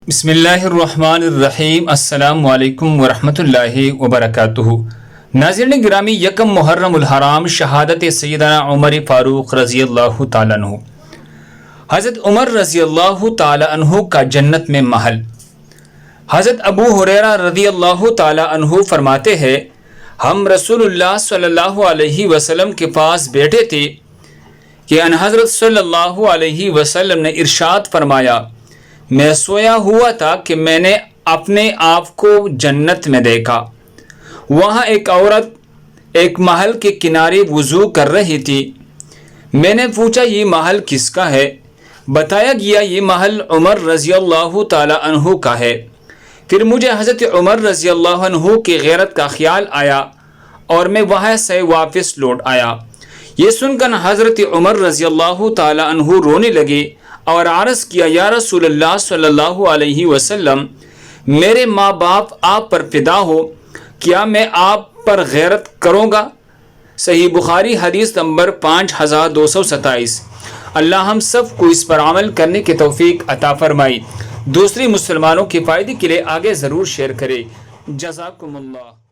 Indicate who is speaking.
Speaker 1: بسم اللہ الرحمن الرحیم۔ السلام علیکم ورحمۃ اللہ وبرکاتہ۔ ناظرین گرامی، یکم محرم الحرام شہادت سیدنا عمر فاروق رضی اللہ تعالیٰ عنہ۔ حضرت عمر رضی اللہ تعالیٰ عنہ کا جنت میں محل۔ حضرت ابو ہریرہ رضی اللہ تعالیٰ عنہ فرماتے ہیں، ہم رسول اللہ صلی اللہ علیہ وسلم کے پاس بیٹھے تھے کہ ان حضرت صلی اللہ علیہ وسلم نے ارشاد فرمایا، میں سویا ہوا تھا کہ میں نے اپنے آپ کو جنت میں دیکھا۔ وہاں ایک عورت ایک محل کے کنارے وضو کر رہی تھی۔ میں نے پوچھا، یہ محل کس کا ہے؟ بتایا گیا یہ محل عمر رضی اللہ تعالی عنہ کا ہے۔ پھر مجھے حضرت عمر رضی اللہ عنہ کی غیرت کا خیال آیا اور میں وہاں سے واپس لوٹ آیا۔ یہ سن کر حضرت عمر رضی اللہ تعالی عنہ رونے لگے اور عرض کیا، یا رسول اللہ صلی اللہ علیہ وسلم، میرے ماں باپ آپ پر فدا ہو، کیا میں آپ پر غیرت کروں گا؟ صحیح بخاری حدیث نمبر 5227۔ اللہ ہم سب کو اس پر عمل کرنے کی توفیق عطا فرمائی۔ دوسری مسلمانوں کے فائدے کے لیے آگے ضرور شیئر کریں۔ جزاکم اللہ۔